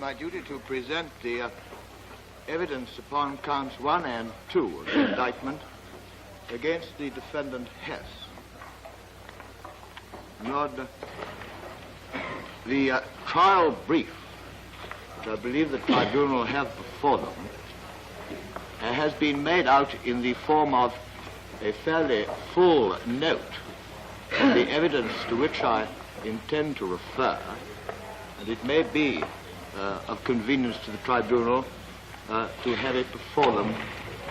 my duty to present the evidence upon counts 1 and 2 of the indictment against the defendant Hess. Lord, the trial brief, which I believe the tribunal have before them, has been made out in the form of a fairly full note of the evidence to which I intend to refer, and it may be of convenience to the tribunal to have it before them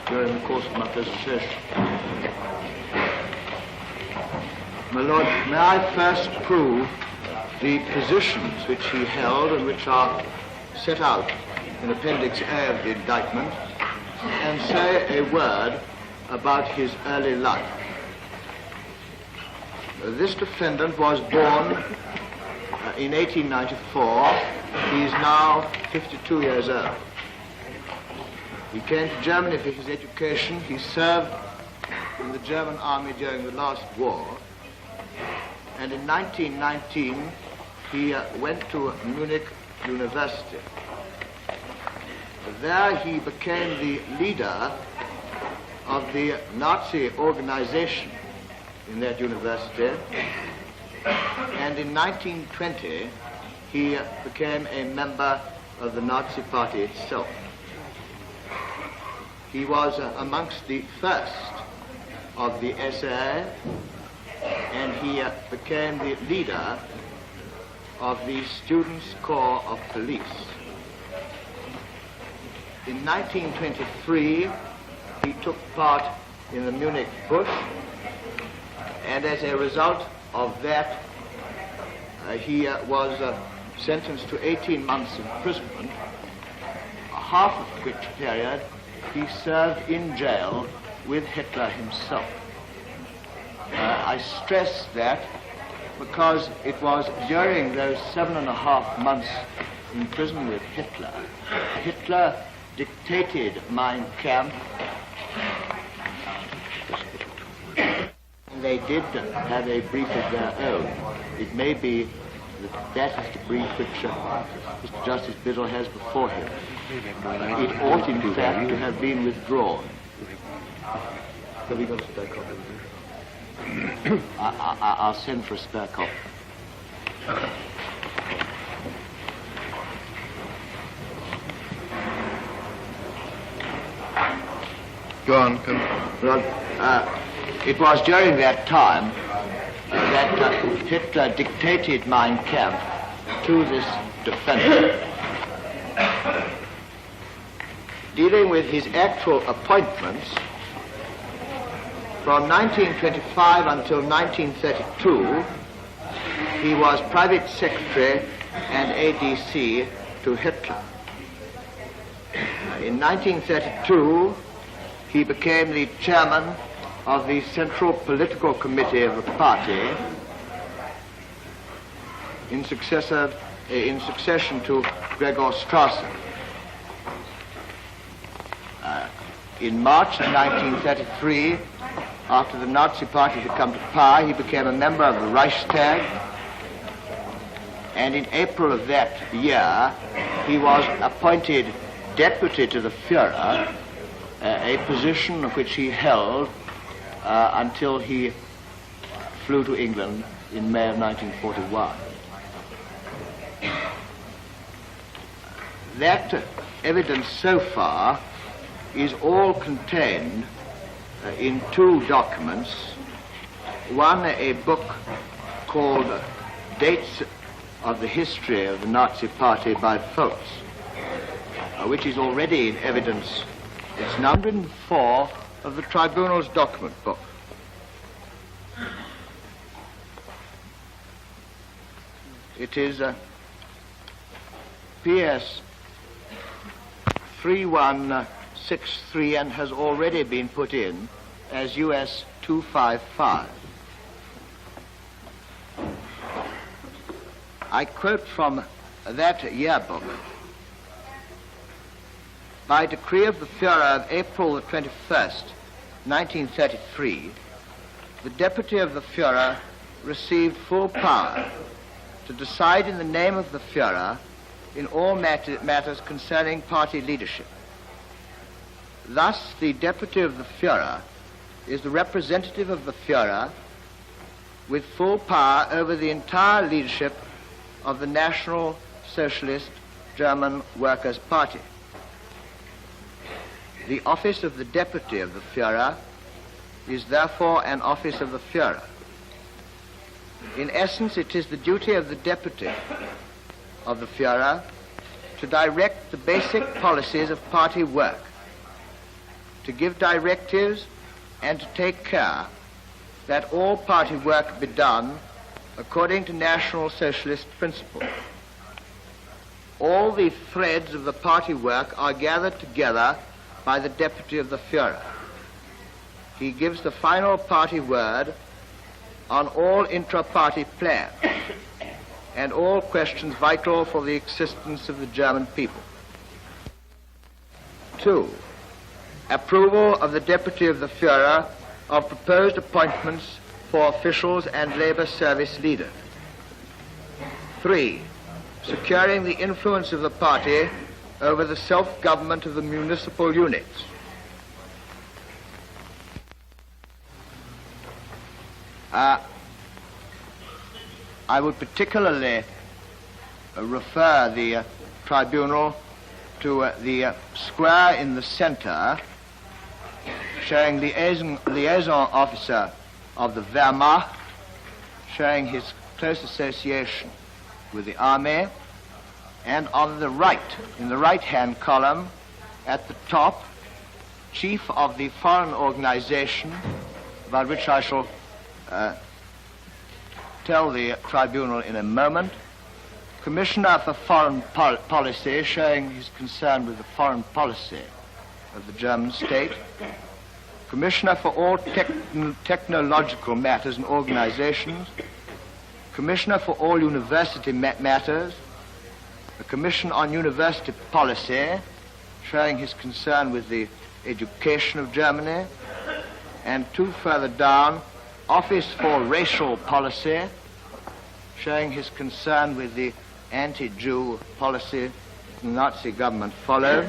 during the course of my presentation. My Lord, may I first prove the positions which he held and which are set out in Appendix A of the indictment, and say a word about his early life. This defendant was born in 1894. He is now 52 years old. He came to Germany for his education. He served in the German army during the last war. And in 1919, he went to Munich University. There he became the leader of the Nazi organization in that university. And in 1920, he became a member of the Nazi Party itself. He was amongst the first of the SA, and he became the leader of the Students' Corps of Police. In 1923, he took part in the Munich Push, and as a result of that, he was sentenced to 18 months imprisonment, half of which period he served in jail with Hitler himself. I stress that because it was during those 7.5 months in prison with Hitler, Hitler dictated Mein Kampf. They did have a brief of their own. It may be that that is the brief which Mr. Justice Biddle has before him. It ought, in fact, to have been withdrawn. Have we got a spare copy? I'll send for a spare copy. Go on, come. Well, it was during that time that Hitler dictated Mein Kampf to this defendant. Dealing with his actual appointments, from 1925 until 1932, he was private secretary and ADC to Hitler. In 1932, he became the chairman of the Central Political Committee of the party in succession to Gregor Strasser. In March of 1933, after the Nazi Party had come to power, he became a member of the Reichstag, and in April of that year, he was appointed deputy to the Führer, a position which he held until he flew to England in May of 1941. That evidence so far is all contained in two documents. One, a book called Dates of the History of the Nazi Party by Foltz, which is already in evidence. It's number 4 of the tribunal's document book. It is PS 3163 and has already been put in as US 255. I quote from that yearbook. By decree of the Führer of April the 21st, 1933, the deputy of the Führer received full power to decide in the name of the Führer in all matters concerning party leadership. Thus, the deputy of the Führer is the representative of the Führer with full power over the entire leadership of the National Socialist German Workers' Party. The office of the deputy of the Führer is therefore an office of the Führer. In essence, it is the duty of the deputy of the Führer to direct the basic policies of party work, to give directives and to take care that all party work be done according to National Socialist principles. All the threads of the party work are gathered together by the deputy of the Führer. He gives the final party word on all intra-party plans and all questions vital for the existence of the German people. 2. Approval of the deputy of the Führer of proposed appointments for officials and labor service leaders. 3. Securing the influence of the party over the self-government of the municipal units. I would particularly refer the tribunal to the square in the center showing liaison officer of the Wehrmacht, showing his close association with the army, and on the right, in the right-hand column, at the top, chief of the foreign organization, about which I shall tell the tribunal in a moment, Commissioner for Foreign Policy, showing his concern with the foreign policy of the German state, Commissioner for all technological matters and organizations, Commissioner for all university matters, a Commission on University Policy, showing his concern with the education of Germany, and 2 further down, Office for Racial Policy, showing his concern with the anti-Jew policy the Nazi government followed.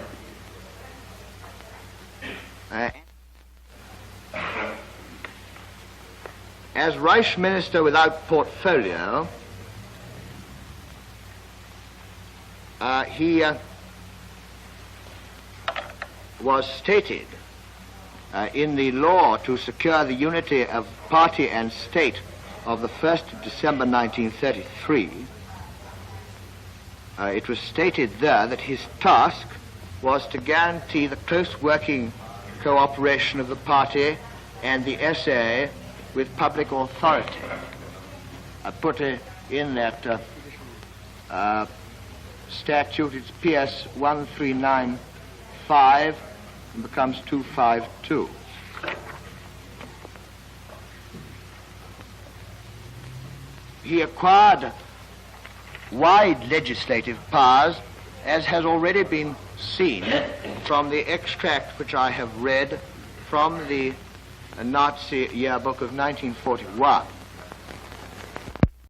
As Reich Minister without portfolio, he was stated in the law to secure the unity of party and state of the 1st of December 1933. It was stated there that his task was to guarantee the close working cooperation of the party and the SA with public authority. I put in that statute, it's PS 1395 and becomes 252. He acquired wide legislative powers, as has already been seen from the extract which I have read from the Nazi yearbook of 1941.